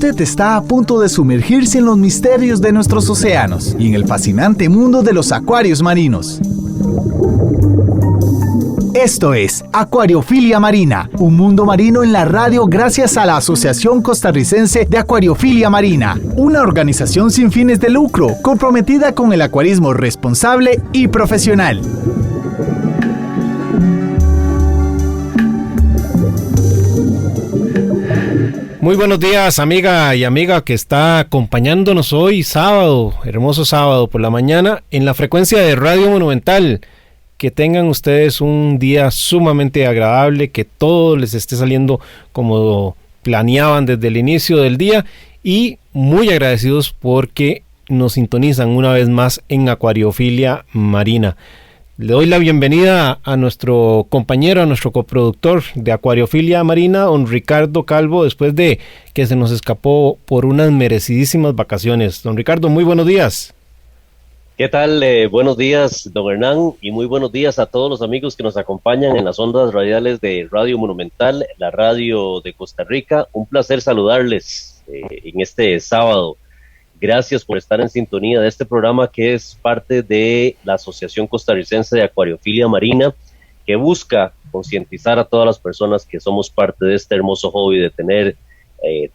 Usted está a punto de sumergirse en los misterios de nuestros océanos y en el fascinante mundo de los acuarios marinos. Esto es Acuariofilia Marina, un mundo marino en la radio gracias a la Asociación Costarricense de Acuariofilia Marina, una organización sin fines de lucro comprometida con el acuarismo responsable y profesional. Muy buenos días, amiga y amiga que está acompañándonos hoy sábado, hermoso sábado por la mañana en la frecuencia de Radio Monumental. Que tengan ustedes un día sumamente agradable, que todo les esté saliendo como planeaban desde el inicio del día y muy agradecidos porque nos sintonizan una vez más en Acuariofilia Marina. Le doy la bienvenida a nuestro compañero, a nuestro coproductor de Acuariofilia Marina, don Ricardo Calvo, después de que se nos escapó por unas merecidísimas vacaciones. Don Ricardo, muy buenos días. ¿Qué tal? Buenos días, don Hernán, y muy buenos días a todos los amigos que nos acompañan en las ondas radiales de Radio Monumental, la radio de Costa Rica. Un placer saludarles en este sábado. Gracias por estar en sintonía de este programa que es parte de la Asociación Costarricense de Acuariofilia Marina, que busca concientizar a todas las personas que somos parte de este hermoso hobby de tener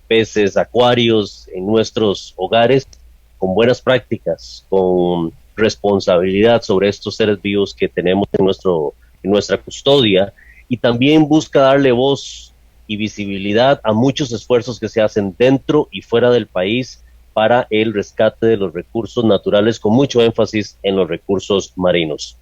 peces, acuarios en nuestros hogares, con buenas prácticas, con responsabilidad sobre estos seres vivos que tenemos en nuestra custodia, y también busca darle voz y visibilidad a muchos esfuerzos que se hacen dentro y fuera del país para el rescate de los recursos naturales, con mucho énfasis en los recursos marinos.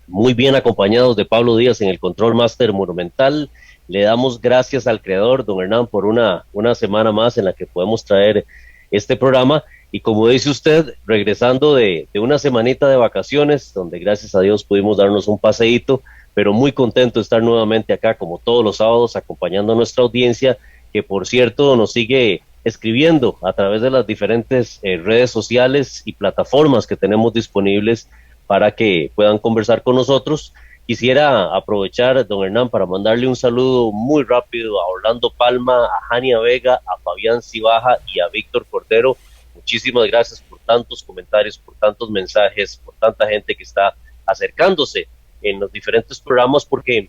Muy bien acompañados de Pablo Díaz en el Control Master Monumental. Le damos gracias al creador, don Hernán, por una semana más en la que podemos traer este programa. Y como dice usted, regresando de una semanita de vacaciones, donde gracias a Dios pudimos darnos un paseíto, pero muy contento de estar nuevamente acá, como todos los sábados, acompañando a nuestra audiencia, que por cierto nos sigue escribiendo a través de las diferentes redes sociales y plataformas que tenemos disponibles para que puedan conversar con nosotros. Quisiera aprovechar, don Hernán, para mandarle un saludo muy rápido a Orlando Palma, a Jania Vega, a Fabián Cibaja y a Víctor Cordero. Muchísimas gracias por tantos comentarios, por tantos mensajes, por tanta gente que está acercándose en los diferentes programas, porque,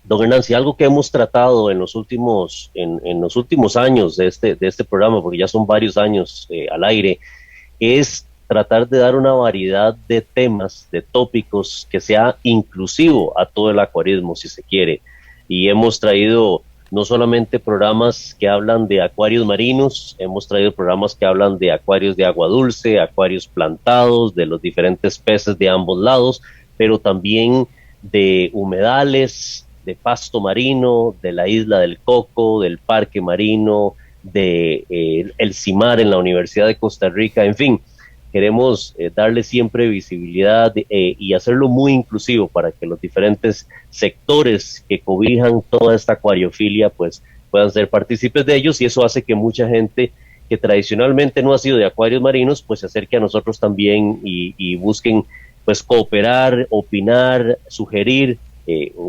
don Hernán, si algo que hemos tratado en los últimos años de este programa, porque ya son varios años al aire, es tratar de dar una variedad de temas, de tópicos que sea inclusivo a todo el acuarismo, si se quiere. Y hemos traído no solamente programas que hablan de acuarios marinos, hemos traído programas que hablan de acuarios de agua dulce, acuarios plantados, de los diferentes peces de ambos lados, pero también de humedales, de pasto marino, de la isla del Coco, del parque marino, de el CIMAR en la Universidad de Costa Rica. En fin, queremos darle siempre visibilidad y hacerlo muy inclusivo para que los diferentes sectores que cobijan toda esta acuariofilia pues puedan ser partícipes de ellos, y eso hace que mucha gente que tradicionalmente no ha sido de acuarios marinos pues se acerque a nosotros también y busquen pues cooperar, opinar, sugerir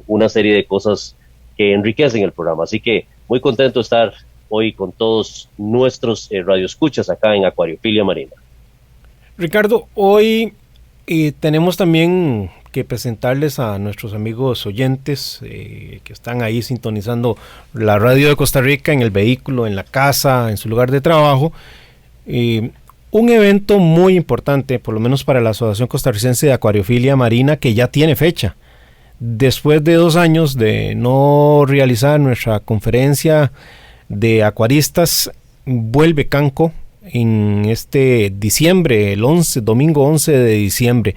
una serie de cosas que enriquecen el programa. Así que muy contento de estar hoy con todos nuestros radioescuchas acá en Acuariofilia Marina. Ricardo, hoy tenemos también que presentarles a nuestros amigos oyentes que están ahí sintonizando la radio de Costa Rica en el vehículo, en la casa, en su lugar de trabajo, un evento muy importante, por lo menos para la Asociación Costarricense de Acuariofilia Marina, que ya tiene fecha. Después de 2 años de no realizar nuestra conferencia de acuaristas, vuelve Canco en este diciembre, domingo 11 de diciembre,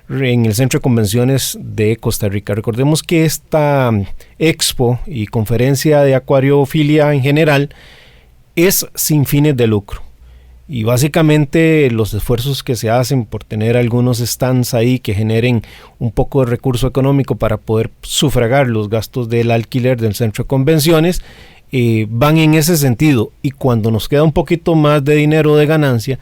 en el Centro de Convenciones de Costa Rica. Recordemos que esta expo y conferencia de acuariofilia en general es sin fines de lucro. Y básicamente los esfuerzos que se hacen por tener algunos stands ahí que generen un poco de recurso económico para poder sufragar los gastos del alquiler del centro de convenciones van en ese sentido. Y cuando nos queda un poquito más de dinero de ganancia,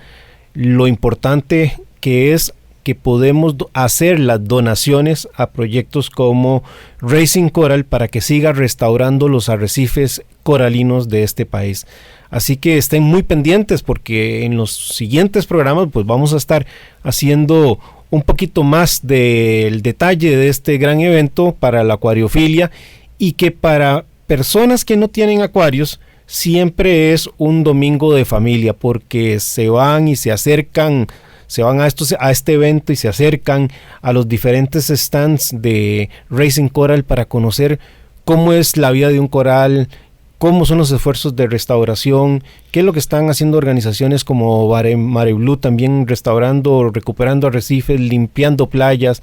lo importante que es que podemos hacer las donaciones a proyectos como Racing Coral para que siga restaurando los arrecifes coralinos de este país. Así que estén muy pendientes porque en los siguientes programas pues vamos a estar haciendo un poquito más del detalle de este gran evento para la acuariofilia, y que para personas que no tienen acuarios siempre es un domingo de familia, porque se van y se acercan, se van a este evento y se acercan a los diferentes stands de Raising Coral para conocer cómo es la vida de un coral, cómo son los esfuerzos de restauración, qué es lo que están haciendo organizaciones como Mare Blue, también restaurando, recuperando arrecifes, limpiando playas,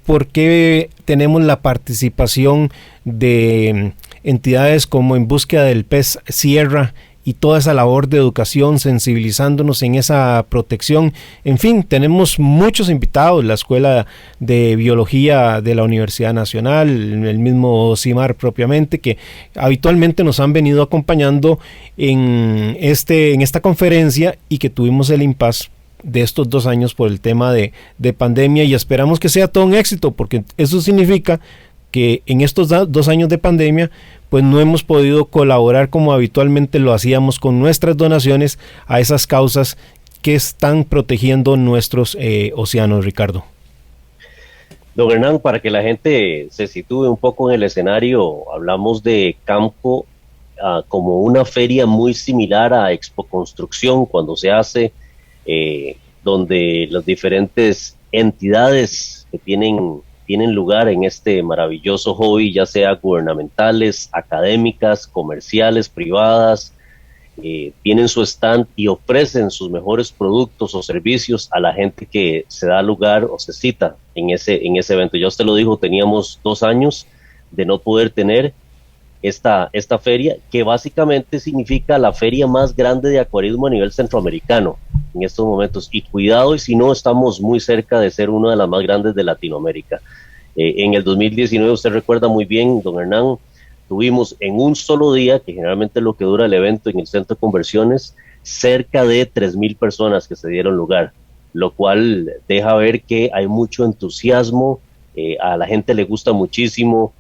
por qué tenemos la participación de entidades como En Búsqueda del Pez Sierra y toda esa labor de educación, sensibilizándonos en esa protección. En fin, tenemos muchos invitados, la Escuela de Biología de la Universidad Nacional, el mismo CIMAR propiamente, que habitualmente nos han venido acompañando en esta conferencia, y que tuvimos el impasse de estos 2 años por el tema de pandemia, y esperamos que sea todo un éxito, porque eso significa que en estos 2 años de pandemia pues no hemos podido colaborar como habitualmente lo hacíamos con nuestras donaciones a esas causas que están protegiendo nuestros océanos, Ricardo. Don Hernán, para que la gente se sitúe un poco en el escenario, hablamos de Campo como una feria muy similar a Expo Construcción cuando se hace, donde las diferentes entidades que tienen lugar en este maravilloso hobby, ya sea gubernamentales, académicas, comerciales, privadas, tienen su stand y ofrecen sus mejores productos o servicios a la gente que se da lugar o se cita en ese evento. Ya usted lo dijo, teníamos 2 años de no poder tener esta feria, que básicamente significa la feria más grande de acuarismo a nivel centroamericano en estos momentos, y cuidado, y si no, estamos muy cerca de ser una de las más grandes de Latinoamérica. En el 2019, usted recuerda muy bien, don Hernán, tuvimos en un solo día, que generalmente es lo que dura el evento en el Centro de Conversiones, cerca de 3,000 personas que se dieron lugar, lo cual deja ver que hay mucho entusiasmo, a la gente le gusta muchísimo.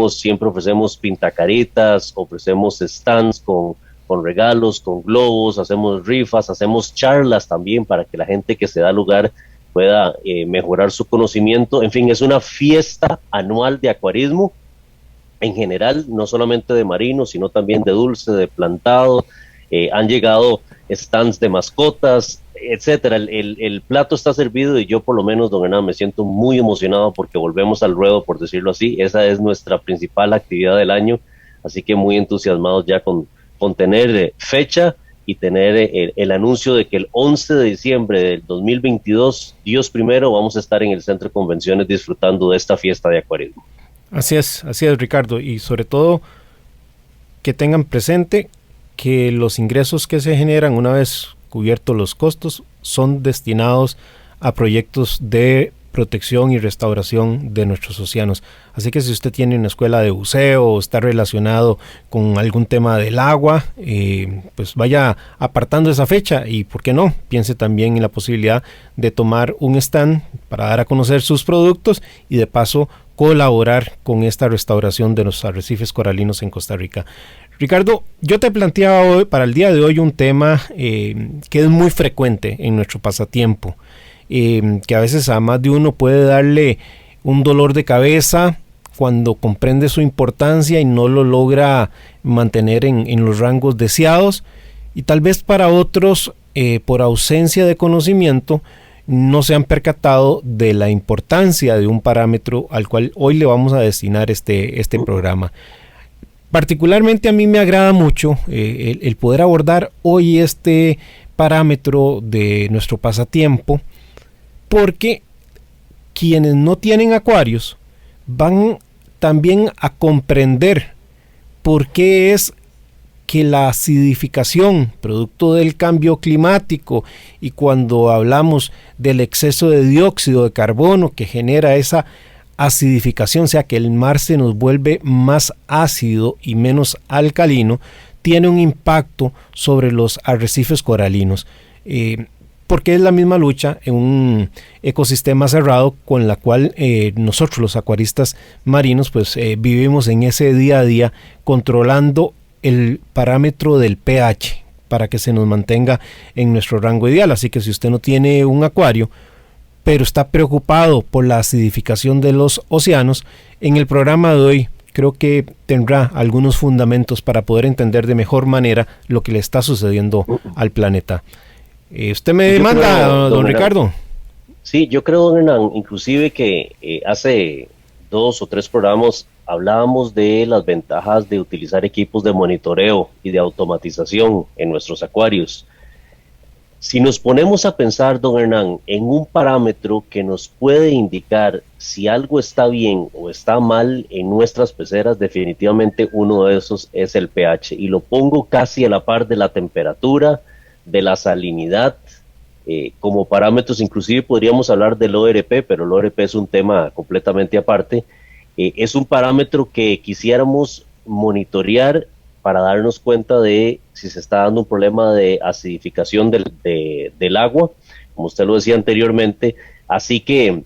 Siempre ofrecemos pintacaritas, ofrecemos stands con regalos, con globos, hacemos rifas, hacemos charlas también para que la gente que se da lugar pueda mejorar su conocimiento. En fin, es una fiesta anual de acuarismo en general, no solamente de marinos, sino también de dulce, de plantado. Han llegado stands de mascotas, etcétera. El plato está servido, y yo por lo menos, don Hernán, me siento muy emocionado porque volvemos al ruedo, por decirlo así. Esa es nuestra principal actividad del año, así que muy entusiasmados ya con tener fecha y tener el anuncio de que el 11 de diciembre del 2022, Dios primero, vamos a estar en el Centro de Convenciones disfrutando de esta fiesta de acuarismo. Así es, Ricardo, y sobre todo que tengan presente que los ingresos que se generan una vez cubiertos los costos son destinados a proyectos de protección y restauración de nuestros océanos. Así que si usted tiene una escuela de buceo o está relacionado con algún tema del agua, pues vaya apartando esa fecha, y por qué no, piense también en la posibilidad de tomar un stand para dar a conocer sus productos y de paso colaborar con esta restauración de los arrecifes coralinos en Costa Rica. Ricardo, yo te planteaba hoy, para el día de hoy, un tema que es muy frecuente en nuestro pasatiempo, que a veces a más de uno puede darle un dolor de cabeza cuando comprende su importancia y no lo logra mantener en los rangos deseados, y tal vez para otros, por ausencia de conocimiento, no se han percatado de la importancia de un parámetro al cual hoy le vamos a destinar este programa. Particularmente a mí me agrada mucho el poder abordar hoy este parámetro de nuestro pasatiempo, porque quienes no tienen acuarios van también a comprender por qué es que la acidificación, producto del cambio climático, y cuando hablamos del exceso de dióxido de carbono que genera esa acidificación, o sea que el mar se nos vuelve más ácido y menos alcalino, tiene un impacto sobre los arrecifes coralinos. Porque es la misma lucha en un ecosistema cerrado con la cual nosotros los acuaristas marinos pues vivimos en ese día a día, controlando el parámetro del pH para que se nos mantenga en nuestro rango ideal. Así que si usted no tiene un acuario, pero está preocupado por la acidificación de los océanos, en el programa de hoy creo que tendrá algunos fundamentos para poder entender de mejor manera lo que le está sucediendo al planeta. ¿Usted me manda, don Ricardo? Sí, yo creo, don Hernán, inclusive que hace 2 o 3 programas hablábamos de las ventajas de utilizar equipos de monitoreo y de automatización en nuestros acuarios. Si nos ponemos a pensar, don Hernán, en un parámetro que nos puede indicar si algo está bien o está mal en nuestras peceras, definitivamente uno de esos es el pH. Y lo pongo casi a la par de la temperatura, de la salinidad, como parámetros. Inclusive podríamos hablar del ORP, pero el ORP es un tema completamente aparte. Es un parámetro que quisiéramos monitorear para darnos cuenta de si se está dando un problema de acidificación del agua, como usted lo decía anteriormente. Así que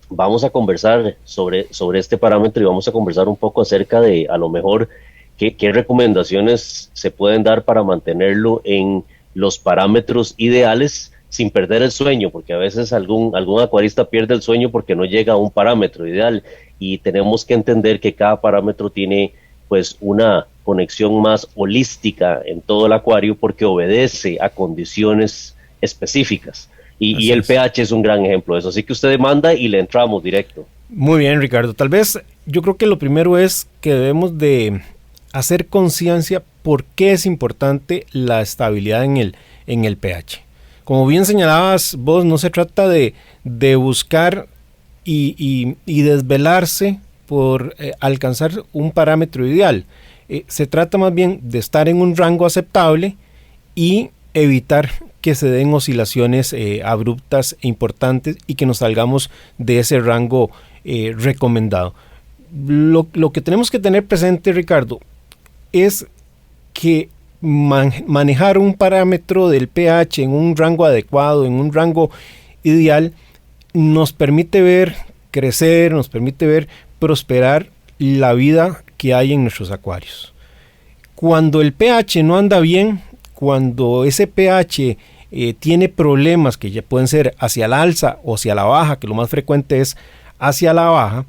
vamos a conversar sobre este parámetro y vamos a conversar un poco acerca de, a lo mejor, qué recomendaciones se pueden dar para mantenerlo en los parámetros ideales sin perder el sueño, porque a veces algún acuarista pierde el sueño porque no llega a un parámetro ideal, y tenemos que entender que cada parámetro tiene pues una conexión más holística en todo el acuario porque obedece a condiciones específicas. Y el pH es un gran ejemplo de eso. Así que usted manda y le entramos directo. Muy bien, Ricardo. Tal vez yo creo que lo primero es que debemos de hacer conciencia por qué es importante la estabilidad en el pH. Como bien señalabas vos, no se trata de buscar y desvelarse por alcanzar un parámetro ideal. Se trata más bien de estar en un rango aceptable y evitar que se den oscilaciones abruptas e importantes y que nos salgamos de ese rango recomendado. Lo que tenemos que tener presente, Ricardo, es que manejar un parámetro del pH en un rango adecuado, en un rango ideal, nos permite ver crecer, nos permite ver prosperar la vida que hay en nuestros acuarios. Cuando el pH no anda bien, cuando ese pH tiene problemas que ya pueden ser hacia la alza o hacia la baja, que lo más frecuente es hacia la baja,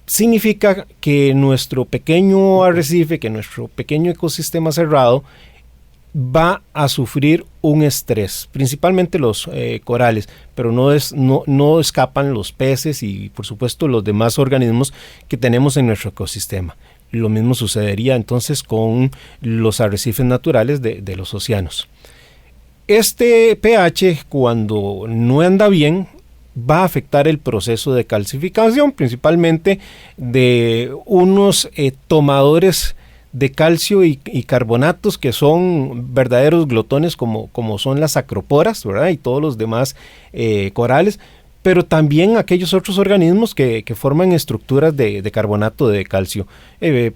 significa que nuestro pequeño arrecife, que nuestro pequeño ecosistema cerrado va a sufrir un estrés, principalmente los corales, pero no escapan los peces y por supuesto los demás organismos que tenemos en nuestro ecosistema. Lo mismo sucedería entonces con los arrecifes naturales de los océanos. Este pH, cuando no anda bien, va a afectar el proceso de calcificación, principalmente de unos tomadores de calcio y carbonatos que son verdaderos glotones como son las acroporas, ¿verdad? Y todos los demás corales, pero también aquellos otros organismos que forman estructuras de carbonato de calcio.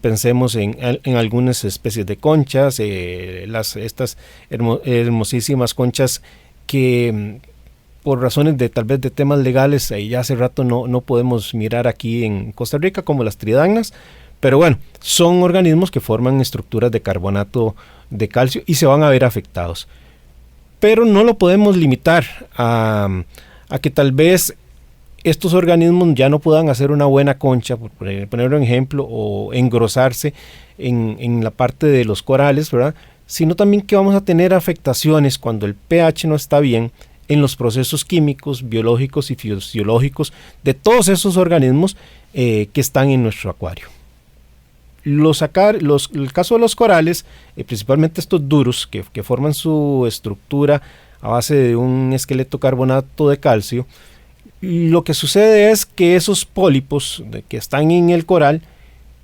Pensemos en algunas especies de conchas, estas hermosísimas conchas que por razones tal vez de temas legales ya hace rato no podemos mirar aquí en Costa Rica, como las tridagnas. Pero bueno, son organismos que forman estructuras de carbonato de calcio y se van a ver afectados. Pero no lo podemos limitar a que tal vez estos organismos ya no puedan hacer una buena concha, por poner un ejemplo, o engrosarse en la parte de los corales, ¿verdad? Sino también que vamos a tener afectaciones cuando el pH no está bien en los procesos químicos, biológicos y fisiológicos de todos esos organismos que están en nuestro acuario. El caso de los corales, principalmente estos duros que forman su estructura a base de un esqueleto carbonato de calcio, lo que sucede es que esos pólipos que están en el coral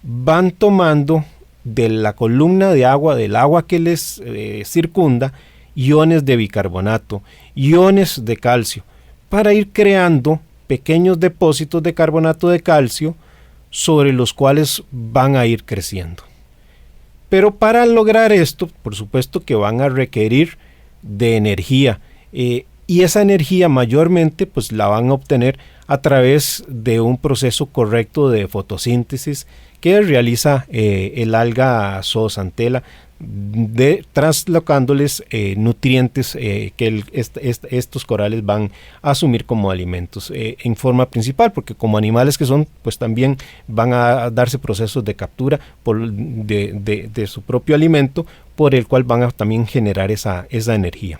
van tomando de la columna de agua, del agua que les circunda, iones de bicarbonato, iones de calcio, para ir creando pequeños depósitos de carbonato de calcio sobre los cuales van a ir creciendo. Pero para lograr esto, por supuesto que van a requerir de energía, y esa energía mayormente pues la van a obtener a través de un proceso correcto de fotosíntesis que realiza el alga zooxanthella, traslocándoles nutrientes que estos corales van a asumir como alimentos en forma principal, porque como animales que son, pues también van a darse procesos de captura de su propio alimento, por el cual van a también generar esa energía.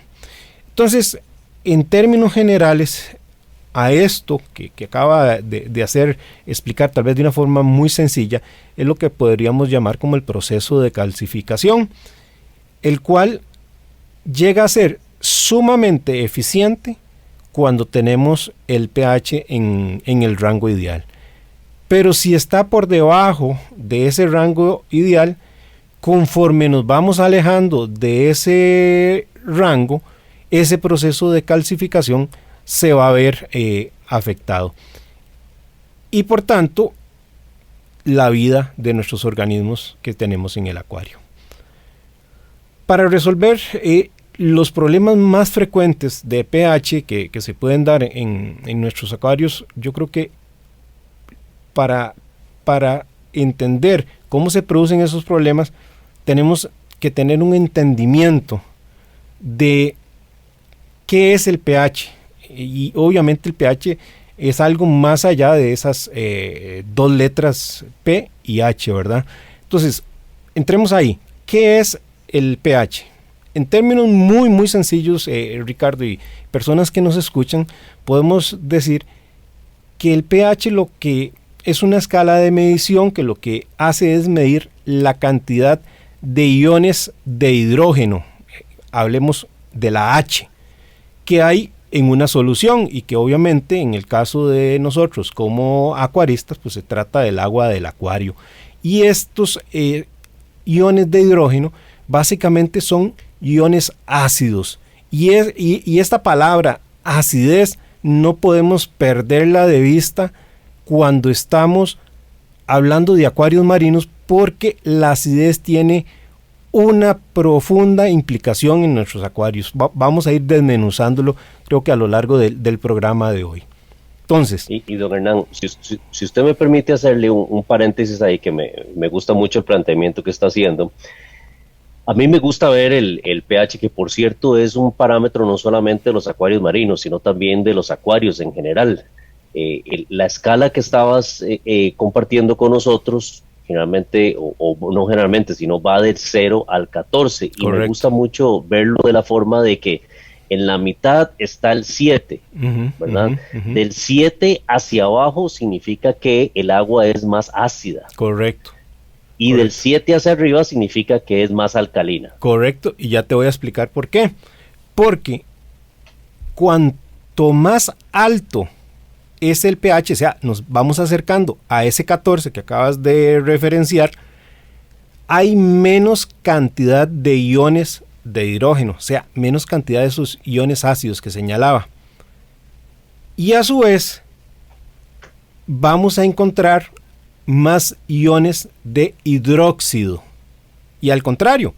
Entonces, en términos generales, a esto que acaba de explicar tal vez de una forma muy sencilla, es lo que podríamos llamar como el proceso de calcificación, el cual llega a ser sumamente eficiente cuando tenemos el pH en el rango ideal. Pero si está por debajo de ese rango ideal, conforme nos vamos alejando de ese rango, ese proceso de calcificación se va a ver afectado. Y por tanto, la vida de nuestros organismos que tenemos en el acuario. Para resolver los problemas más frecuentes de pH que se pueden dar en nuestros acuarios, yo creo que para entender cómo se producen esos problemas, tenemos que tener un entendimiento de qué es el pH. Y obviamente el pH es algo más allá de esas dos letras P y H, ¿verdad? Entonces, entremos ahí. ¿Qué es el pH? En términos muy, muy sencillos, Ricardo, y personas que nos escuchan, podemos decir que el pH lo que es una escala de medición que lo que hace es medir la cantidad de iones de hidrógeno, hablemos de la H, que hay en una solución, y que obviamente en el caso de nosotros como acuaristas, pues se trata del agua del acuario. Y estos iones de hidrógeno básicamente son iones ácidos, y esta palabra acidez no podemos perderla de vista cuando estamos hablando de acuarios marinos, porque la acidez tiene una profunda implicación en nuestros acuarios. Vamos a ir desmenuzándolo, creo que a lo largo del programa de hoy. Entonces, y don Hernán, si usted me permite hacerle un paréntesis ahí, que me gusta mucho el planteamiento que está haciendo. A mí me gusta ver el pH, que por cierto es un parámetro no solamente de los acuarios marinos, sino también de los acuarios en general. La escala que estabas compartiendo con nosotros, generalmente, o no generalmente, sino va del 0 al 14. Y correcto. Me gusta mucho verlo de la forma de que en la mitad está el 7, ¿verdad? Del 7 hacia abajo significa que el agua es más ácida. Correcto. Y del 7 hacia arriba significa que es más alcalina. Correcto, y ya te voy a explicar por qué. Porque cuanto más alto es el pH, o sea, nos vamos acercando a ese 14 que acabas de referenciar, hay menos cantidad de iones de hidrógeno, o sea, menos cantidad de esos iones ácidos que señalaba. Y a su vez, vamos a encontrar más iones de hidróxido. Y al contrario,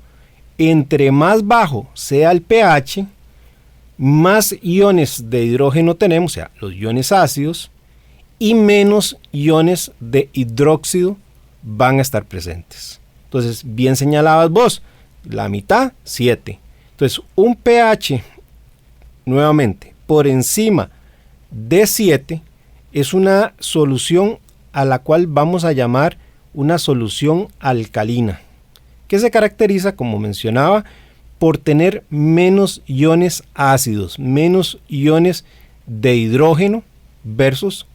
entre más bajo sea el pH, más iones de hidrógeno tenemos, o sea, los iones ácidos, y menos iones de hidróxido van a estar presentes. Entonces, bien señalabas vos, la mitad, 7. Entonces, un pH, nuevamente, por encima de 7, es una solución a la cual vamos a llamar una solución alcalina, que se caracteriza, como mencionaba, por tener menos iones ácidos, menos iones de hidrógeno versus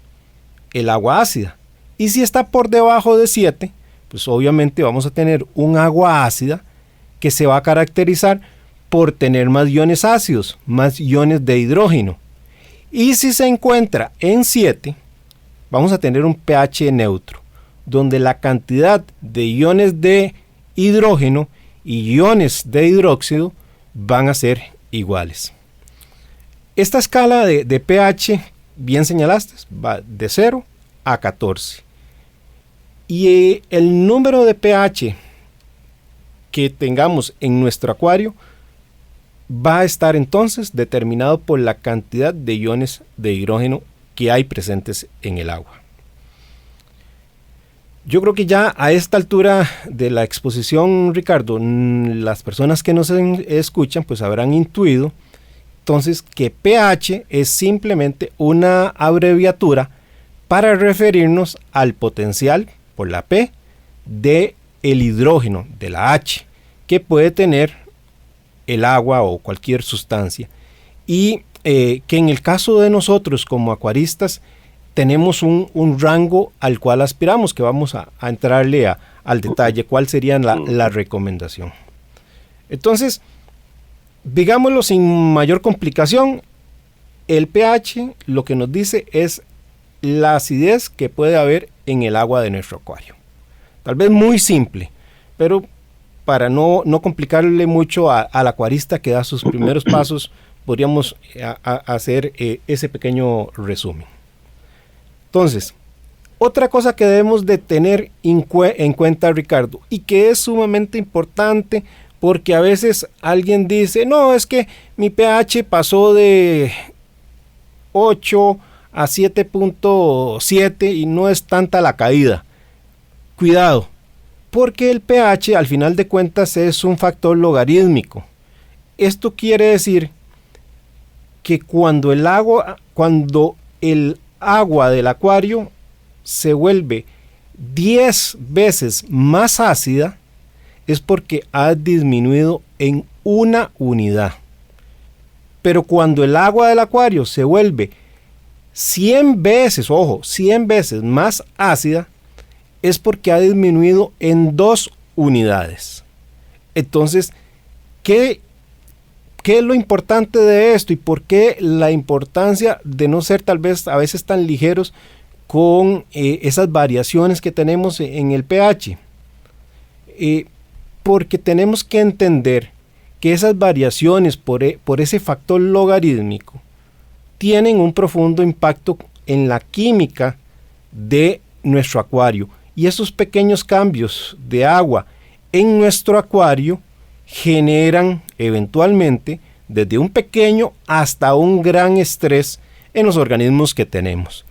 el agua ácida. Y si está por debajo de 7, pues obviamente vamos a tener un agua ácida que se va a caracterizar por tener más iones ácidos, más iones de hidrógeno. Y si se encuentra en 7, vamos a tener un pH neutro, donde la cantidad de iones de hidrógeno y iones de hidróxido van a ser iguales. Esta escala de pH, bien señalaste, va de 0 a 14. Y el número de pH que tengamos en nuestro acuario va a estar entonces determinado por la cantidad de iones de hidrógeno que hay presentes en el agua. Yo creo que ya a esta altura de la exposición, Ricardo, las personas que nos escuchan pues habrán intuido entonces que pH es simplemente una abreviatura para referirnos al potencial por la P de el hidrógeno, de la H, que puede tener el agua o cualquier sustancia. Y que en el caso de nosotros como acuaristas tenemos un rango al cual aspiramos, que vamos a entrarle al detalle, cuál sería la recomendación. Entonces, digámoslo sin mayor complicación, el pH lo que nos dice es la acidez que puede haber en el agua de nuestro acuario. Tal vez muy simple, pero para no complicarle mucho al acuarista que da sus primeros pasos, podríamos hacer ese pequeño resumen. Entonces, otra cosa que debemos de tener en cuenta, Ricardo, y que es sumamente importante, porque a veces alguien dice, no, es que mi pH pasó de 8 a 7.7 y no es tanta la caída. Cuidado, porque el pH al final de cuentas es un factor logarítmico. Esto quiere decir que cuando el agua del acuario se vuelve 10 veces más ácida, es porque ha disminuido en una unidad. Pero cuando el agua del acuario se vuelve 100 veces, ojo, 100 veces más ácida, es porque ha disminuido en 2 unidades. Entonces, ¿qué es lo importante de esto y por qué la importancia de no ser tal vez a veces tan ligeros con esas variaciones que tenemos en el pH? Porque tenemos que entender que esas variaciones por ese factor logarítmico tienen un profundo impacto en la química de nuestro acuario, y esos pequeños cambios de agua en nuestro acuario generan eventualmente desde un pequeño hasta un gran estrés en los organismos que tenemos.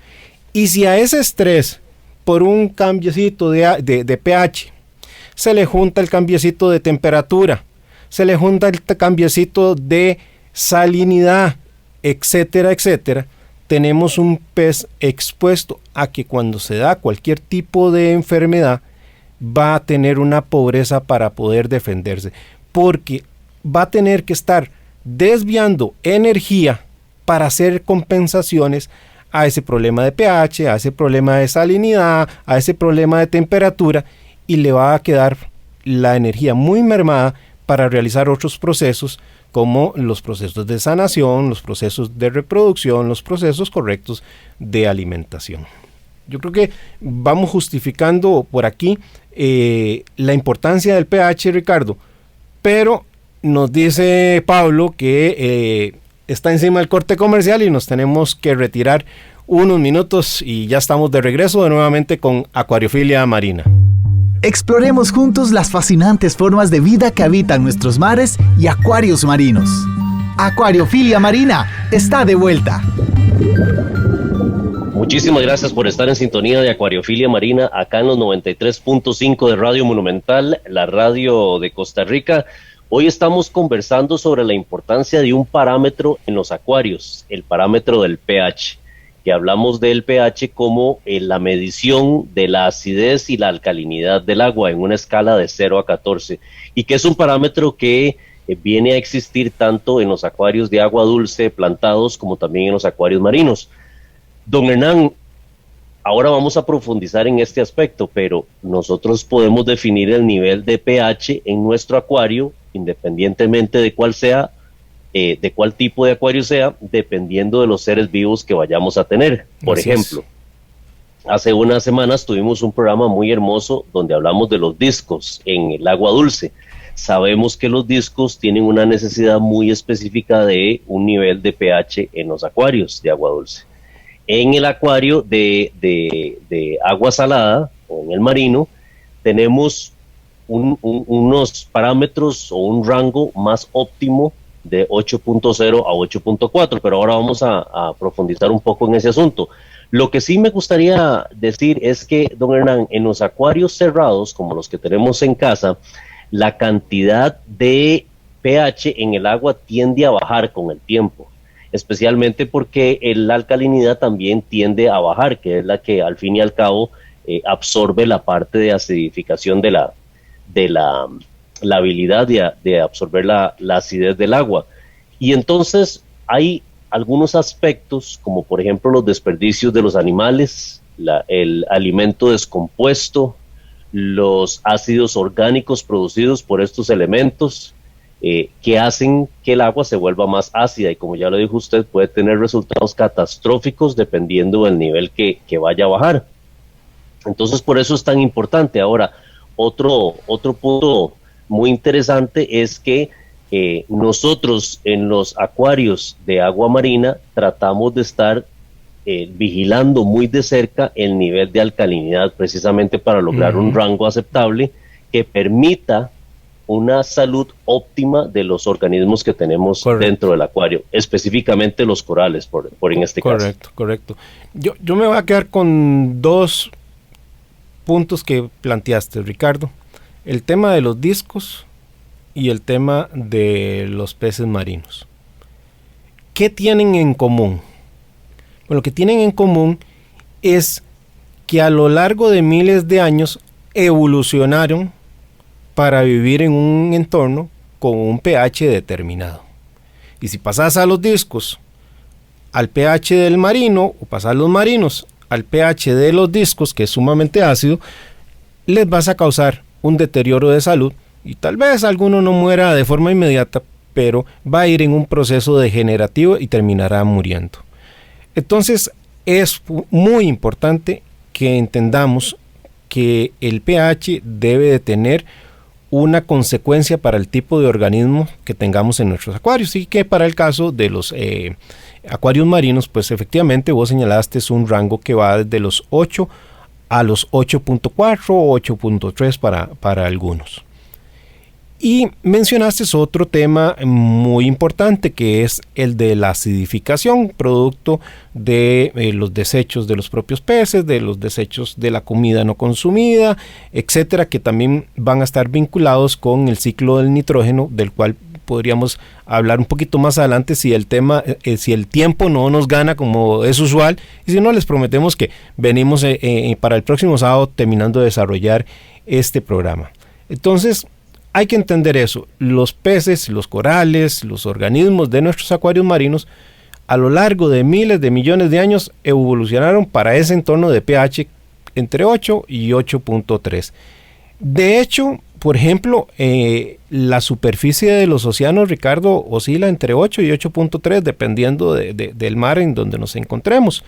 Y si a ese estrés por un cambiecito de pH se le junta el cambiecito de temperatura, se le junta el cambiecito de salinidad, etcétera, etcétera, tenemos un pez expuesto a que cuando se da cualquier tipo de enfermedad va a tener una pobreza para poder defenderse, porque va a tener que estar desviando energía para hacer compensaciones a ese problema de pH, a ese problema de salinidad, a ese problema de temperatura, y le va a quedar la energía muy mermada para realizar otros procesos como los procesos de sanación, los procesos de reproducción, los procesos correctos de alimentación. Yo creo que vamos justificando por aquí la importancia del pH, Ricardo, pero nos dice Pablo que está encima del corte comercial y nos tenemos que retirar unos minutos y ya estamos de regreso nuevamente con Acuariofilia Marina. Exploremos juntos las fascinantes formas de vida que habitan nuestros mares y acuarios marinos. Acuariofilia Marina está de vuelta. Muchísimas gracias por estar en sintonía de Acuariofilia Marina, acá en los 93.5 de Radio Monumental, la radio de Costa Rica. Hoy estamos conversando sobre la importancia de un parámetro en los acuarios, el parámetro del pH. Que hablamos del pH como la medición de la acidez y la alcalinidad del agua en una escala de 0 a 14, y que es un parámetro que viene a existir tanto en los acuarios de agua dulce plantados como también en los acuarios marinos. Don Hernán, ahora vamos a profundizar en este aspecto, pero nosotros podemos definir el nivel de pH en nuestro acuario independientemente de cuál sea, de cuál tipo de acuario sea, dependiendo de los seres vivos que vayamos a tener. Por ejemplo, hace unas semanas tuvimos un programa muy hermoso donde hablamos de los discos en el agua dulce. Sabemos que los discos tienen una necesidad muy específica de un nivel de pH en los acuarios de agua dulce. En el acuario de agua salada, o en el marino, tenemos unos parámetros o un rango más óptimo de 8.0 a 8.4, pero ahora vamos a profundizar un poco en ese asunto. Lo que sí me gustaría decir es que, don Hernán, en los acuarios cerrados, como los que tenemos en casa, la cantidad de pH en el agua tiende a bajar con el tiempo, especialmente porque la alcalinidad también tiende a bajar, que es la que al fin y al cabo absorbe la parte de acidificación de la habilidad de absorber la acidez del agua. Y entonces hay algunos aspectos, como por ejemplo los desperdicios de los animales, el alimento descompuesto, los ácidos orgánicos producidos por estos elementos, que hacen que el agua se vuelva más ácida, y como ya lo dijo usted, puede tener resultados catastróficos dependiendo del nivel que vaya a bajar. Entonces por eso es tan importante. Ahora, otro punto muy interesante es que nosotros en los acuarios de agua marina tratamos de estar vigilando muy de cerca el nivel de alcalinidad, precisamente para lograr un rango aceptable que permita una salud óptima de los organismos que tenemos dentro del acuario, específicamente los corales, por en este caso. Correcto. Yo me voy a quedar con dos puntos que planteaste, Ricardo. El tema de los discos y el tema de los peces marinos. ¿Qué tienen en común? Bueno, lo que tienen en común es que a lo largo de miles de años evolucionaron para vivir en un entorno con un pH determinado. Y si pasas a los discos al pH del marino, o pasas los marinos al pH de los discos, que es sumamente ácido, les vas a causar un deterioro de salud, y tal vez alguno no muera de forma inmediata, pero va a ir en un proceso degenerativo y terminará muriendo. Entonces es muy importante que entendamos que el pH debe de tener una consecuencia para el tipo de organismo que tengamos en nuestros acuarios, y que para el caso de los acuarios marinos, pues efectivamente vos señalaste es un rango que va desde los 8 a los 8.4 o 8.3 para algunos. Y mencionaste otro tema muy importante, que es el de la acidificación, producto de los desechos de los propios peces, de los desechos de la comida no consumida, etcétera, que también van a estar vinculados con el ciclo del nitrógeno, del cual podríamos hablar un poquito más adelante si el tiempo no nos gana como es usual, y si no, les prometemos que venimos para el próximo sábado terminando de desarrollar este programa. Entonces, hay que entender eso. Los peces, los corales, los organismos de nuestros acuarios marinos, a lo largo de miles de millones de años, evolucionaron para ese entorno de pH entre 8 y 8.3. De hecho, por ejemplo, la superficie de los océanos, Ricardo, oscila entre 8 y 8.3, dependiendo del mar en donde nos encontremos.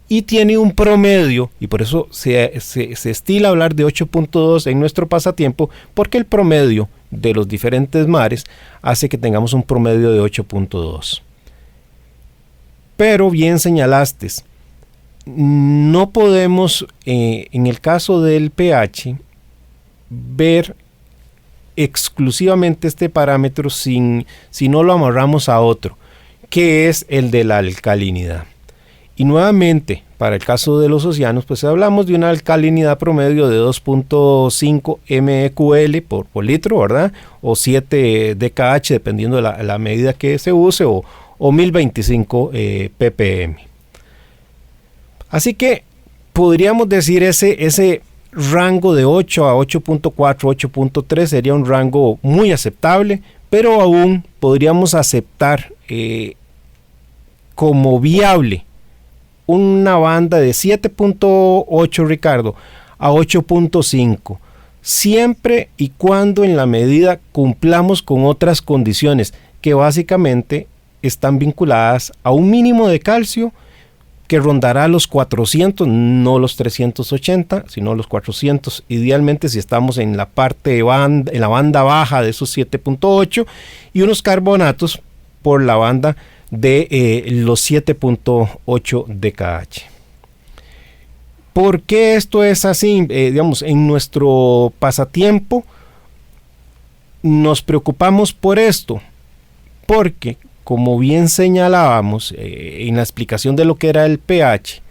Y tiene un promedio, y por eso se estila hablar de 8.2 en nuestro pasatiempo, porque el promedio de los diferentes mares hace que tengamos un promedio de 8.2. Pero bien señalaste, no podemos, en el caso del pH, ver exclusivamente este parámetro si no lo amarramos a otro, que es el de la alcalinidad. Y nuevamente, para el caso de los océanos, pues hablamos de una alcalinidad promedio de 2.5 mql por litro, ¿verdad? O 7 dkh, dependiendo de la medida que se use, o 1025 ppm. Así que podríamos decir ese rango de 8 a 8.4, 8.3 sería un rango muy aceptable, pero aún podríamos aceptar como viable una banda de 7.8, Ricardo, a 8.5, siempre y cuando en la medida cumplamos con otras condiciones que básicamente están vinculadas a un mínimo de calcio que rondará los 400, no los 380, sino los 400, idealmente si estamos en la parte en la banda baja de esos 7.8, y unos carbonatos por la banda de los 7.8 dkh. ¿Por qué esto es así? Digamos, en nuestro pasatiempo nos preocupamos por esto, porque como bien señalábamos en la explicación de lo que era el pH,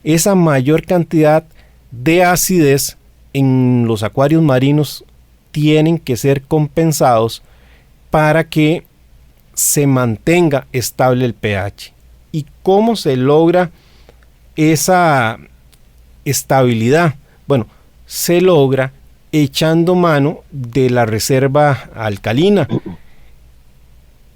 esa mayor cantidad de acidez en los acuarios marinos tienen que ser compensados para que se mantenga estable el pH. ¿Y cómo se logra esa estabilidad? Bueno, se logra echando mano de la reserva alcalina.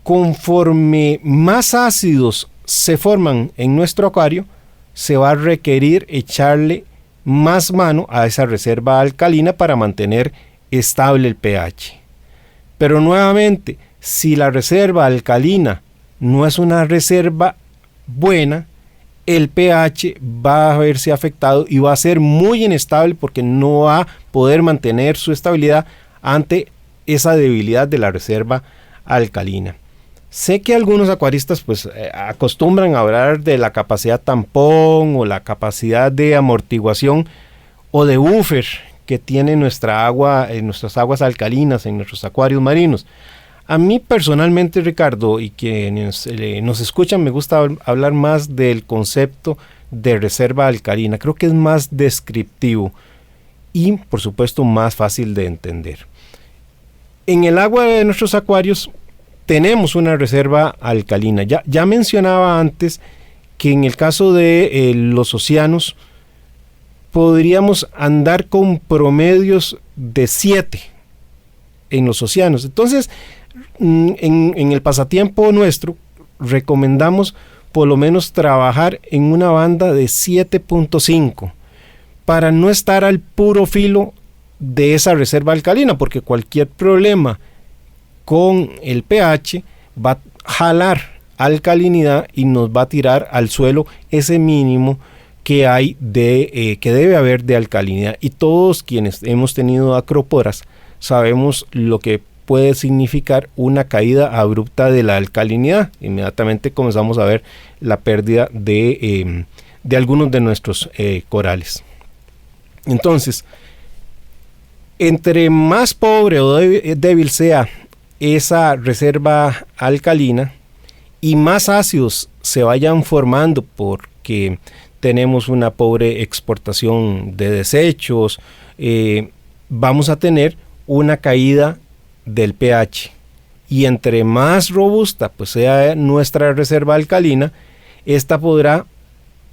Conforme más ácidos se forman en nuestro acuario, se va a requerir echarle más mano a esa reserva alcalina para mantener estable el pH. Pero nuevamente, si la reserva alcalina no es una reserva buena, el pH va a verse afectado y va a ser muy inestable porque no va a poder mantener su estabilidad ante esa debilidad de la reserva alcalina. Sé que algunos acuaristas pues acostumbran a hablar de la capacidad tampón o la capacidad de amortiguación o de buffer que tiene nuestra agua, nuestras aguas alcalinas en nuestros acuarios marinos. A mí personalmente, Ricardo, y quienes nos escuchan, me gusta hablar más del concepto de reserva alcalina. Creo que es más descriptivo y, por supuesto, más fácil de entender. En el agua de nuestros acuarios tenemos una reserva alcalina. Ya mencionaba antes que en el caso de los océanos podríamos andar con promedios de 7 en los océanos. Entonces, en el pasatiempo nuestro recomendamos por lo menos trabajar en una banda de 7.5 para no estar al puro filo de esa reserva alcalina, porque cualquier problema con el pH va a jalar alcalinidad y nos va a tirar al suelo ese mínimo que hay que debe haber de alcalinidad. Y todos quienes hemos tenido acróporas sabemos lo que puede significar una caída abrupta de la alcalinidad. Inmediatamente comenzamos a ver la pérdida de algunos de nuestros corales. Entonces, entre más pobre o débil sea esa reserva alcalina y más ácidos se vayan formando porque tenemos una pobre exportación de desechos, vamos a tener una caída del pH, y entre más robusta pues sea nuestra reserva alcalina, esta podrá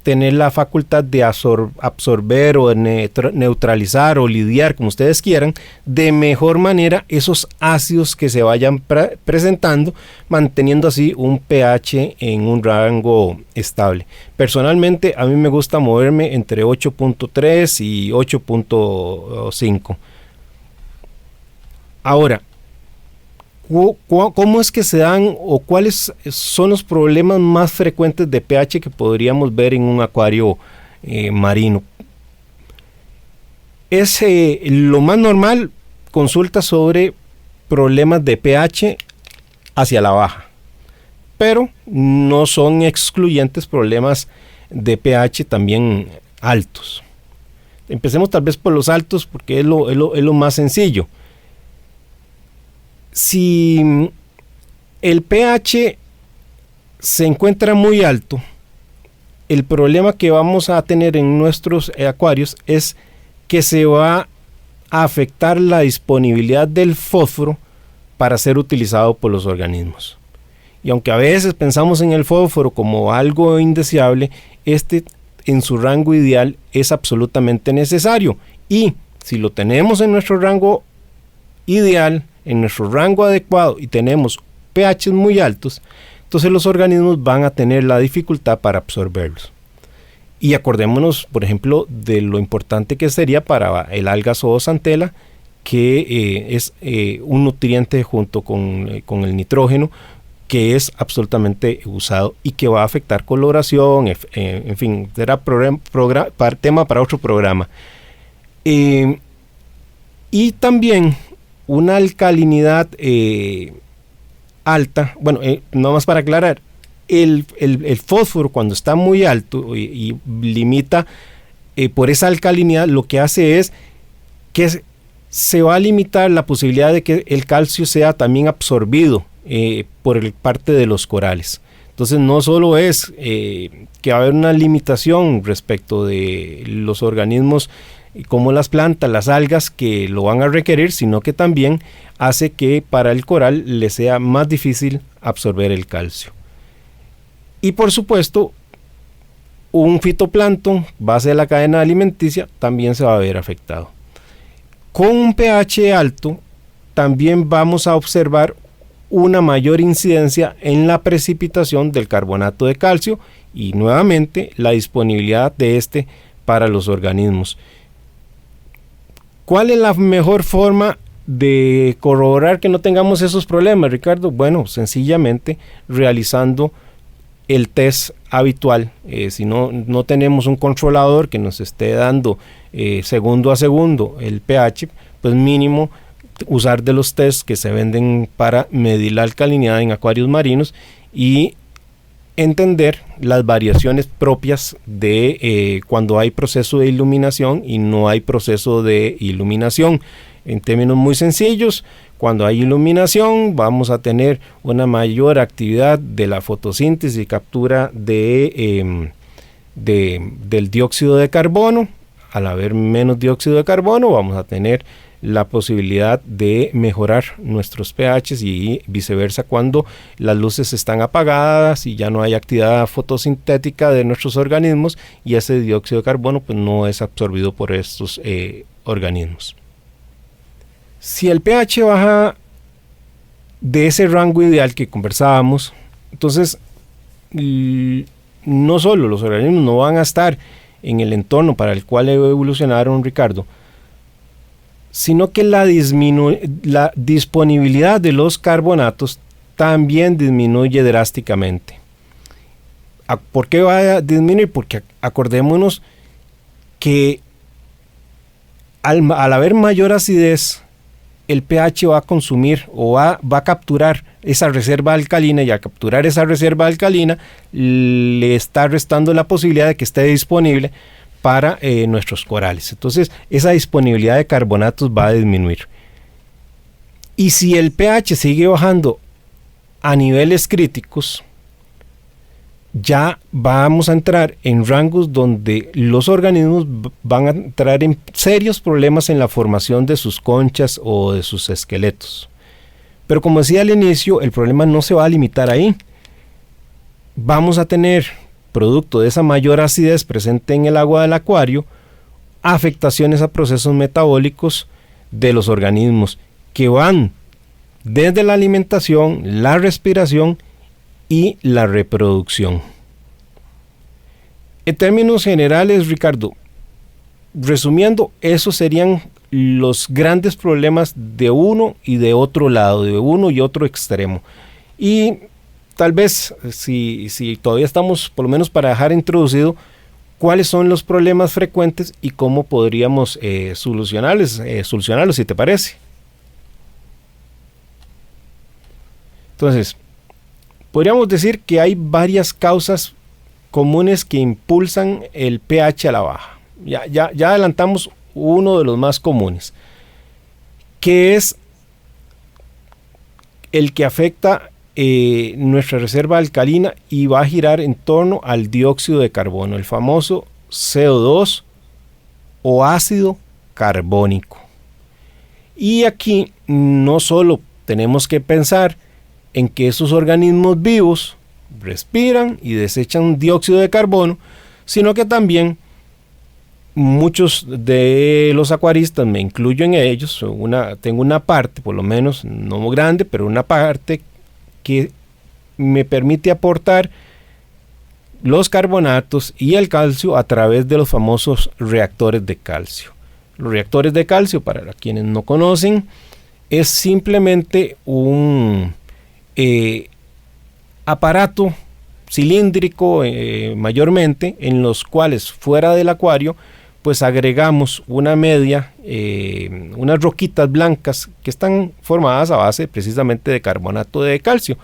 tener la facultad de absorber o neutralizar o lidiar, como ustedes quieran, de mejor manera esos ácidos que se vayan presentando, manteniendo así un pH en un rango estable. Personalmente a mí me gusta moverme entre 8.3 y 8.5. Ahora, ¿cómo es que se dan o cuáles son los problemas más frecuentes de pH que podríamos ver en un acuario marino? Es lo más normal, consulta sobre problemas de pH hacia la baja, pero no son excluyentes problemas de pH también altos. Empecemos tal vez por los altos porque es lo más sencillo. Si el pH se encuentra muy alto, el problema que vamos a tener en nuestros acuarios es que se va a afectar la disponibilidad del fósforo para ser utilizado por los organismos. Y aunque a veces pensamos en el fósforo como algo indeseable, este en su rango ideal es absolutamente necesario. Y si lo tenemos en nuestro rango ideal, en nuestro rango adecuado y tenemos pH muy altos, entonces los organismos van a tener la dificultad para absorberlos. Y acordémonos, por ejemplo, de lo importante que sería para el alga zooxanthella, que es un nutriente junto con el nitrógeno, que es absolutamente usado y que va a afectar coloración, en fin, será tema para otro programa. Y también una alcalinidad alta, bueno, nada más para aclarar, el fósforo cuando está muy alto y limita por esa alcalinidad, lo que hace es que se va a limitar la posibilidad de que el calcio sea también absorbido por parte de los corales. Entonces no solo es que va a haber una limitación respecto de los organismos como las plantas, las algas que lo van a requerir, sino que también hace que para el coral le sea más difícil absorber el calcio. Y por supuesto, un fitoplancton, base de la cadena alimenticia, también se va a ver afectado. Con un pH alto, también vamos a observar una mayor incidencia en la precipitación del carbonato de calcio y nuevamente la disponibilidad de este para los organismos. ¿Cuál es la mejor forma de corroborar que no tengamos esos problemas, Ricardo? Bueno, sencillamente realizando el test habitual. Si no tenemos un controlador que nos esté dando segundo a segundo el pH, pues mínimo usar de los tests que se venden para medir la alcalinidad en acuarios marinos y entender las variaciones propias de cuando hay proceso de iluminación y no hay proceso de iluminación. En términos muy sencillos, cuando hay iluminación vamos a tener una mayor actividad de la fotosíntesis y captura del dióxido de carbono. Al haber menos dióxido de carbono vamos a tener la posibilidad de mejorar nuestros pHs y viceversa cuando las luces están apagadas y ya no hay actividad fotosintética de nuestros organismos y ese dióxido de carbono pues no es absorbido por estos organismos. Si el pH baja de ese rango ideal que conversábamos, entonces no solo los organismos no van a estar en el entorno para el cual evolucionaron, Ricardo, sino que la disponibilidad de los carbonatos también disminuye drásticamente. ¿Por qué va a disminuir? Porque acordémonos que al haber mayor acidez, el pH va a consumir o va a capturar esa reserva alcalina, y al capturar esa reserva alcalina le está restando la posibilidad de que esté disponible para nuestros corales. Entonces esa disponibilidad de carbonatos va a disminuir. Y si el pH sigue bajando a niveles críticos, ya vamos a entrar en rangos donde los organismos van a entrar en serios problemas en la formación de sus conchas o de sus esqueletos. Pero como decía al inicio, el problema no se va a limitar ahí. Vamos a tener, producto de esa mayor acidez presente en el agua del acuario, afectaciones a procesos metabólicos de los organismos que van desde la alimentación, la respiración y la reproducción. En términos generales, Ricardo, resumiendo, esos serían los grandes problemas de uno y de otro lado, de uno y otro extremo. Y tal vez, si todavía estamos, por lo menos para dejar introducido, cuáles son los problemas frecuentes y cómo podríamos solucionarlos, si te parece. Entonces, podríamos decir que hay varias causas comunes que impulsan el pH a la baja. Ya adelantamos uno de los más comunes, que es el que afecta nuestra reserva alcalina y va a girar en torno al dióxido de carbono, el famoso CO2 o ácido carbónico. Y aquí no solo tenemos que pensar en que esos organismos vivos respiran y desechan dióxido de carbono, sino que también muchos de los acuaristas, me incluyo en ellos, tengo una parte, por lo menos no muy grande, pero una parte que me permite aportar los carbonatos y el calcio a través de los famosos reactores de calcio. Los reactores de calcio, para quienes no conocen, es simplemente un aparato cilíndrico mayormente, en los cuales fuera del acuario pues agregamos una media, unas roquitas blancas que están formadas a base precisamente de carbonato de calcio,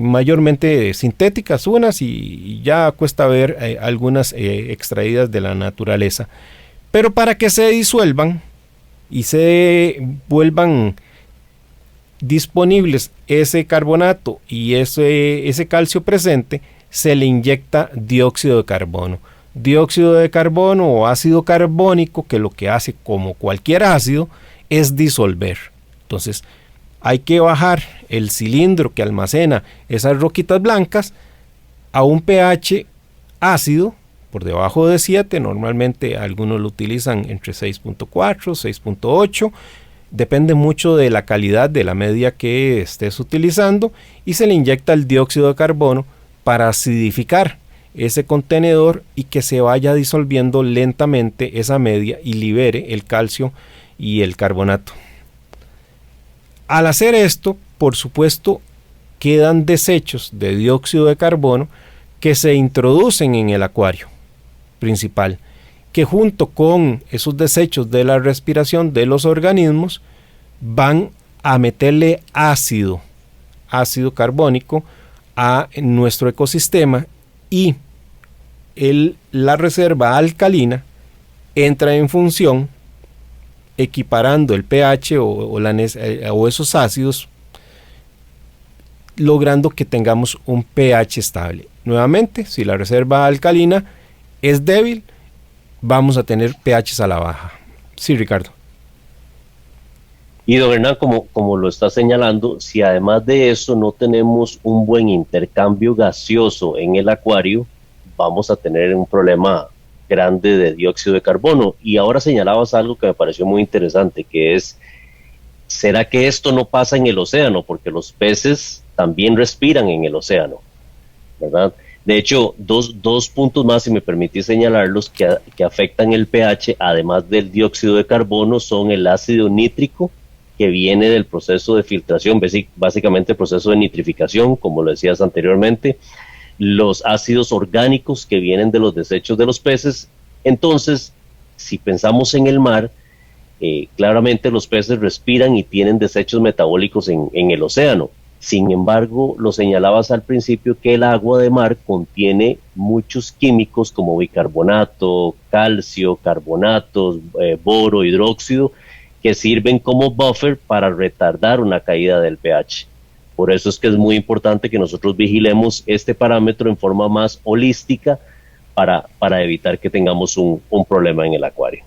mayormente sintéticas unas, y ya cuesta ver algunas extraídas de la naturaleza, pero para que se disuelvan y se vuelvan disponibles ese carbonato y ese calcio presente, se le inyecta dióxido de carbono. Dióxido de carbono o ácido carbónico, que lo que hace, como cualquier ácido, es disolver. Entonces hay que bajar el cilindro que almacena esas roquitas blancas a un pH ácido por debajo de 7, normalmente algunos lo utilizan entre 6.4, 6.8, depende mucho de la calidad de la media que estés utilizando, y se le inyecta el dióxido de carbono para acidificar ese contenedor y que se vaya disolviendo lentamente esa media y libere el calcio y el carbonato. Al hacer esto, por supuesto, quedan desechos de dióxido de carbono que se introducen en el acuario principal, que junto con esos desechos de la respiración de los organismos van a meterle ácido carbónico a nuestro ecosistema, y la reserva alcalina entra en función equiparando el pH o esos ácidos, logrando que tengamos un pH estable. Nuevamente, si la reserva alcalina es débil, vamos a tener pHs a la baja. Sí, Ricardo. Y don Hernán, como lo está señalando, si además de eso no tenemos un buen intercambio gaseoso en el acuario, vamos a tener un problema grande de dióxido de carbono. Y ahora señalabas algo que me pareció muy interesante, que es, ¿será que esto no pasa en el océano? Porque los peces también respiran en el océano, ¿verdad? De hecho, dos puntos más, si me permitís señalarlos, que afectan el pH, además del dióxido de carbono, son el ácido nítrico, que viene del proceso de filtración, básicamente el proceso de nitrificación, como lo decías anteriormente, los ácidos orgánicos que vienen de los desechos de los peces. Entonces, si pensamos en el mar, claramente los peces respiran y tienen desechos metabólicos en el océano. Sin embargo, lo señalabas al principio, que el agua de mar contiene muchos químicos como bicarbonato, calcio, carbonatos, boro, hidróxido, que sirven como buffer para retardar una caída del pH. Por eso es que es muy importante que nosotros vigilemos este parámetro en forma más holística para evitar que tengamos un problema en el acuario.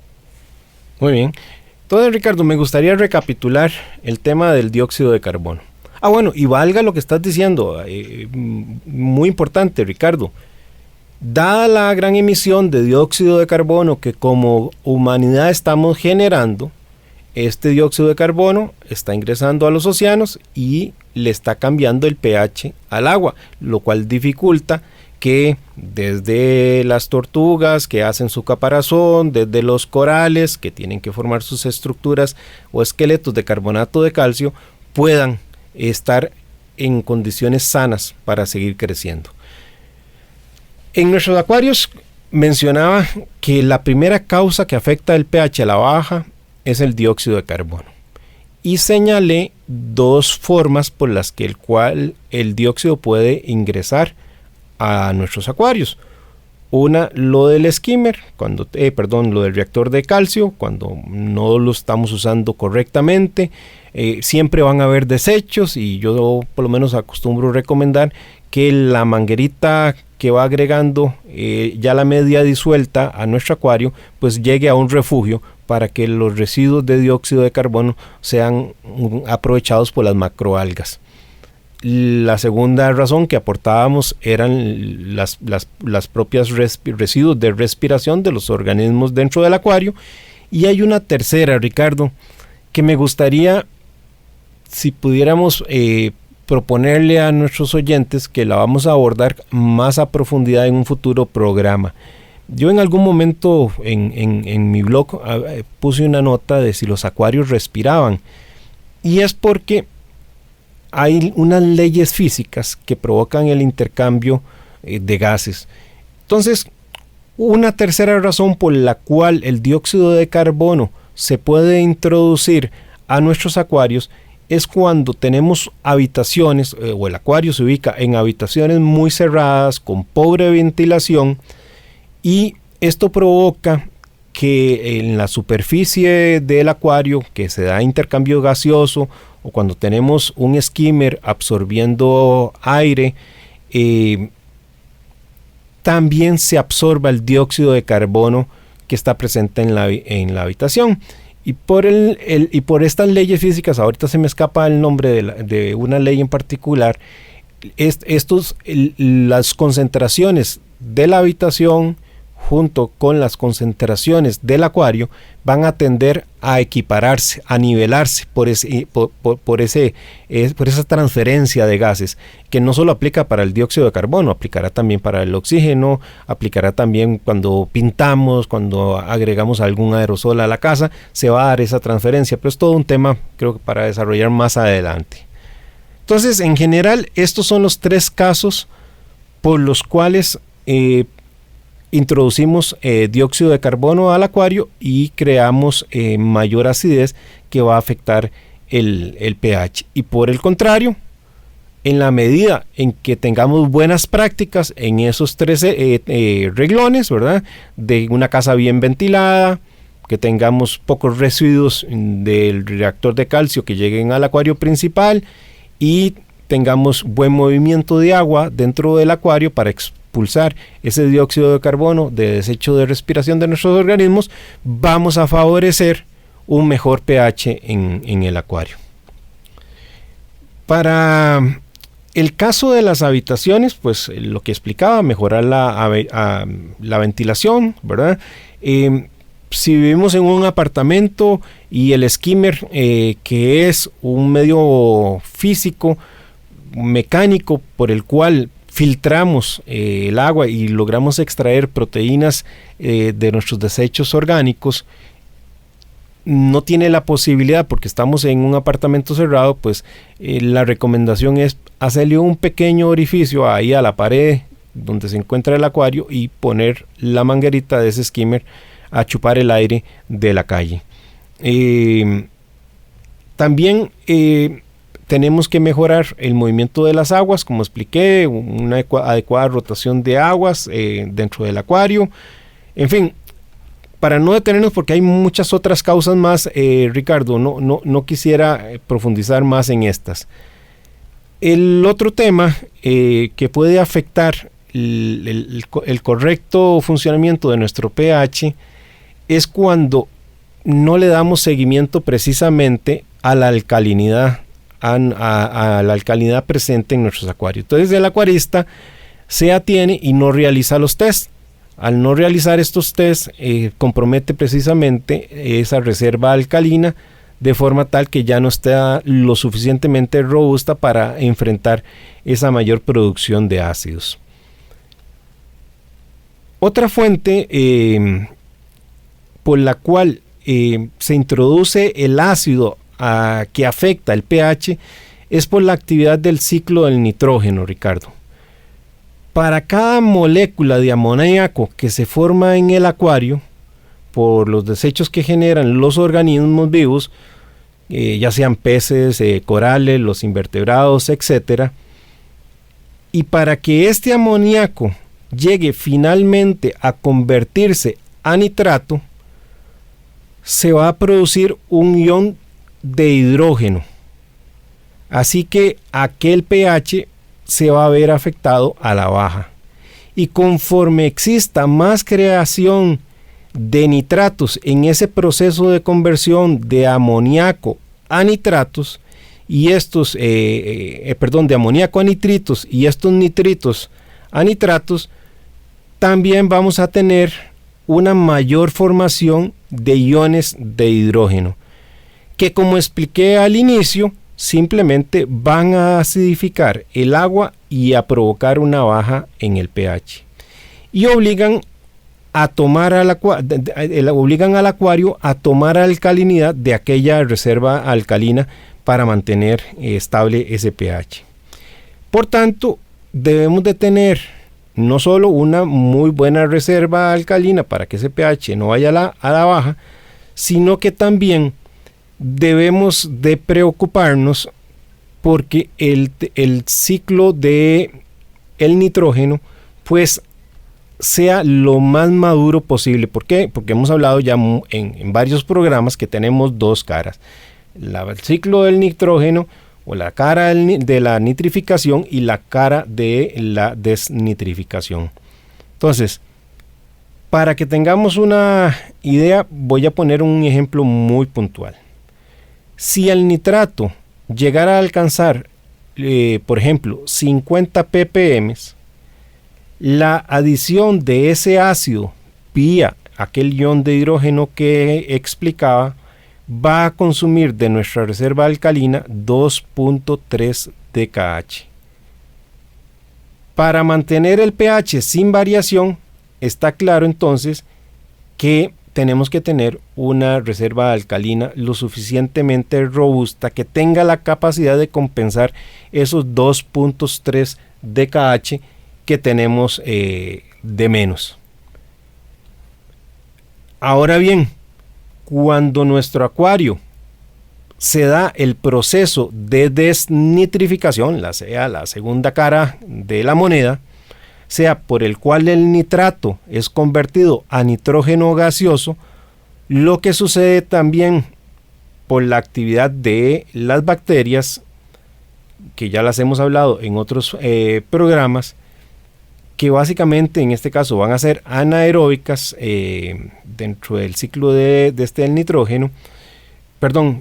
Muy bien. Entonces, Ricardo, me gustaría recapitular el tema del dióxido de carbono. Bueno, y valga lo que estás diciendo, muy importante, Ricardo. Dada la gran emisión de dióxido de carbono que como humanidad estamos generando, este dióxido de carbono está ingresando a los océanos y le está cambiando el pH al agua, lo cual dificulta que desde las tortugas que hacen su caparazón, desde los corales que tienen que formar sus estructuras o esqueletos de carbonato de calcio, puedan estar en condiciones sanas para seguir creciendo. En nuestros acuarios mencionaba que la primera causa que afecta el pH a la baja es el dióxido de carbono, y señalé dos formas por las que el dióxido puede ingresar a nuestros acuarios. Una, lo del skimmer, lo del reactor de calcio, cuando no lo estamos usando correctamente. Siempre van a haber desechos, y yo por lo menos acostumbro recomendar que la manguerita que va agregando ya la media disuelta a nuestro acuario, pues llegue a un refugio para que los residuos de dióxido de carbono sean aprovechados por las macroalgas. La segunda razón que aportábamos eran las propias residuos de respiración de los organismos dentro del acuario. Y hay una tercera, Ricardo, que me gustaría, si pudiéramos proponerle a nuestros oyentes, que la vamos a abordar más a profundidad en un futuro programa. Yo en algún momento en mi blog puse una nota de si los acuarios respiraban, y es porque hay unas leyes físicas que provocan el intercambio de gases. Entonces, una tercera razón por la cual el dióxido de carbono se puede introducir a nuestros acuarios es cuando tenemos habitaciones, o el acuario se ubica en habitaciones muy cerradas, con pobre ventilación, y esto provoca que en la superficie del acuario, que se da intercambio gaseoso o cuando tenemos un skimmer absorbiendo aire, también se absorba el dióxido de carbono que está presente en la habitación. Y por estas leyes físicas, ahorita se me escapa el nombre de una ley en particular, las concentraciones de la habitación junto con las concentraciones del acuario van a tender a equipararse, a nivelarse por esa transferencia de gases, que no solo aplica para el dióxido de carbono, aplicará también para el oxígeno, aplicará también cuando pintamos, cuando agregamos algún aerosol a la casa, se va a dar esa transferencia, pero es todo un tema, creo que para desarrollar más adelante. Entonces, en general, estos son los 3 casos por los cuales introducimos dióxido de carbono al acuario y creamos mayor acidez que va a afectar el pH. Y por el contrario, en la medida en que tengamos buenas prácticas en esos 13 renglones, ¿verdad? De una casa bien ventilada, que tengamos pocos residuos del reactor de calcio que lleguen al acuario principal y tengamos buen movimiento de agua dentro del acuario para expulsar ese dióxido de carbono de desecho de respiración de nuestros organismos, vamos a favorecer un mejor pH en el acuario. Para el caso de las habitaciones, pues lo que explicaba, mejorar la ventilación, ¿verdad? Si vivimos en un apartamento y el skimmer, que es un medio físico, mecánico por el cual filtramos el agua y logramos extraer proteínas de nuestros desechos orgánicos, no tiene la posibilidad, porque estamos en un apartamento cerrado, pues la recomendación es hacerle un pequeño orificio ahí a la pared donde se encuentra el acuario y poner la manguerita de ese skimmer a chupar el aire de la calle. También tenemos que mejorar el movimiento de las aguas, como expliqué, una adecuada rotación de aguas dentro del acuario. En fin, para no detenernos, porque hay muchas otras causas más, Ricardo, no quisiera profundizar más en estas. El otro tema que puede afectar el correcto funcionamiento de nuestro pH es cuando no le damos seguimiento precisamente a la alcalinidad, a la alcalinidad presente en nuestros acuarios. Entonces el acuarista se atiene y no realiza los tests. Al no realizar estos tests, compromete precisamente esa reserva alcalina, de forma tal que ya no está lo suficientemente robusta para enfrentar esa mayor producción de ácidos. Otra fuente por la cual se introduce el ácido que afecta el pH es por la actividad del ciclo del nitrógeno, Ricardo. Para cada molécula de amoníaco que se forma en el acuario, por los desechos que generan los organismos vivos, ya sean peces, corales, los invertebrados, etc. Y para que este amoníaco llegue finalmente a convertirse a nitrato, se va a producir un ion de hidrógeno. Así que aquel pH se va a ver afectado a la baja. Y conforme exista más creación de nitratos en ese proceso de conversión de amoníaco a nitratos, y estos, de amoníaco a nitritos y estos nitritos a nitratos, también vamos a tener una mayor formación de iones de hidrógeno, que, como expliqué al inicio, simplemente van a acidificar el agua y a provocar una baja en el pH, y obligan al acuario a tomar alcalinidad de aquella reserva alcalina para mantener estable ese pH. Por tanto, debemos de tener no solo una muy buena reserva alcalina para que ese pH no vaya a la baja, sino que también debemos de preocuparnos porque el ciclo de el nitrógeno pues sea lo más maduro posible. ¿Por qué? Porque hemos hablado ya en varios programas que tenemos dos caras. el ciclo del nitrógeno o la cara de la nitrificación y la cara de la desnitrificación. Entonces, para que tengamos una idea, voy a poner un ejemplo muy puntual. Si el nitrato llegara a alcanzar, por ejemplo, 50 ppm, la adición de ese ácido vía aquel ion de hidrógeno que explicaba va a consumir de nuestra reserva alcalina 2.3 dkH. Para mantener el pH sin variación, está claro entonces que tenemos que tener una reserva alcalina lo suficientemente robusta que tenga la capacidad de compensar esos 2.3 dkH que tenemos de menos. Ahora bien, cuando nuestro acuario se da el proceso de desnitrificación, sea la segunda cara de la moneda, sea por el cual el nitrato es convertido a nitrógeno gaseoso, lo que sucede también por la actividad de las bacterias, que ya las hemos hablado en otros programas, que básicamente en este caso van a ser anaeróbicas dentro del ciclo de del nitrógeno,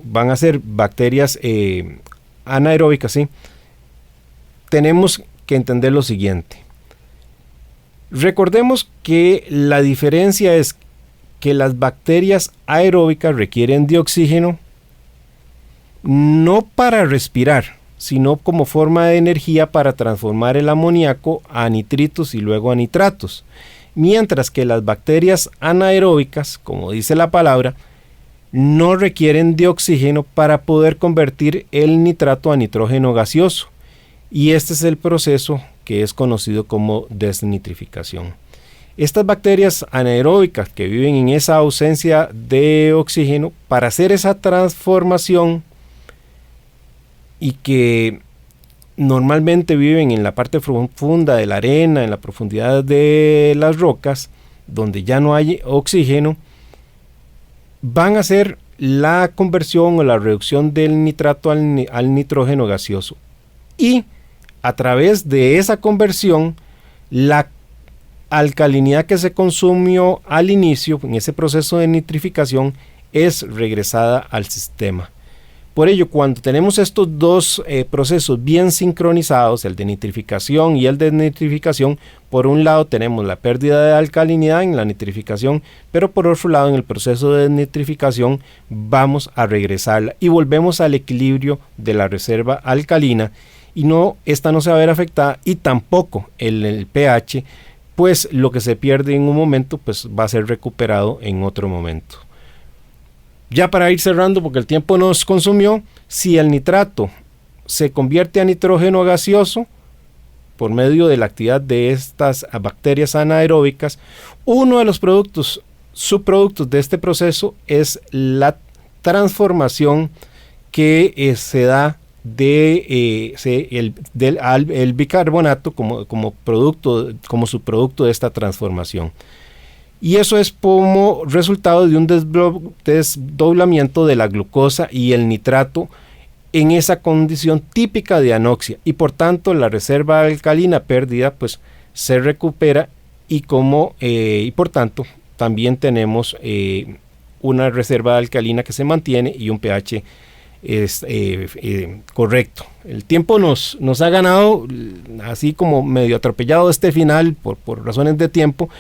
van a ser bacterias anaeróbicas, ¿sí? Tenemos que entender lo siguiente. Recordemos que la diferencia es que las bacterias aeróbicas requieren de oxígeno no para respirar, sino como forma de energía para transformar el amoníaco a nitritos y luego a nitratos, mientras que las bacterias anaeróbicas, como dice la palabra, no requieren de oxígeno para poder convertir el nitrato a nitrógeno gaseoso, y este es el proceso que es conocido como desnitrificación. Estas bacterias anaeróbicas que viven en esa ausencia de oxígeno, para hacer esa transformación y que normalmente viven en la parte profunda de la arena, en la profundidad de las rocas, donde ya no hay oxígeno, van a hacer la conversión o la reducción del nitrato al nitrógeno gaseoso. Y a través de esa conversión, la alcalinidad que se consumió al inicio, en ese proceso de nitrificación, es regresada al sistema. Por ello, cuando tenemos estos dos procesos bien sincronizados, el de nitrificación y el de desnitrificación, por un lado tenemos la pérdida de alcalinidad en la nitrificación, pero por otro lado en el proceso de desnitrificación vamos a regresarla y volvemos al equilibrio de la reserva alcalina, y esta no se va a ver afectada, y tampoco el pH, pues lo que se pierde en un momento pues va a ser recuperado en otro momento. Ya para ir cerrando, porque el tiempo nos consumió, si el nitrato se convierte a nitrógeno gaseoso por medio de la actividad de estas bacterias anaeróbicas, uno de los subproductos de este proceso es la transformación que se da del bicarbonato como subproducto de esta transformación. Y eso es como resultado de un desdoblamiento de la glucosa y el nitrato en esa condición típica de anoxia, y por tanto la reserva alcalina perdida pues se recupera, y por tanto también tenemos una reserva alcalina que se mantiene y un pH correcto. El tiempo nos ha ganado, así como medio atropellado este final por razones de tiempo,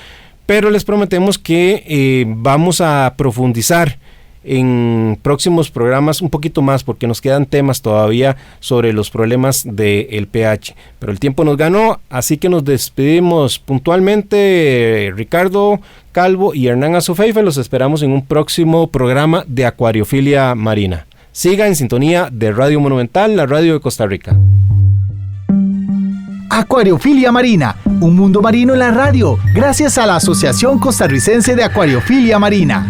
pero les prometemos que vamos a profundizar en próximos programas un poquito más, porque nos quedan temas todavía sobre los problemas del pH, pero el tiempo nos ganó, así que nos despedimos puntualmente. Ricardo Calvo y Hernán Azofeifa, los esperamos en un próximo programa de Acuariofilia Marina. Siga en sintonía de Radio Monumental, la radio de Costa Rica. Acuariofilia Marina, un mundo marino en la radio, gracias a la Asociación Costarricense de Acuariofilia Marina.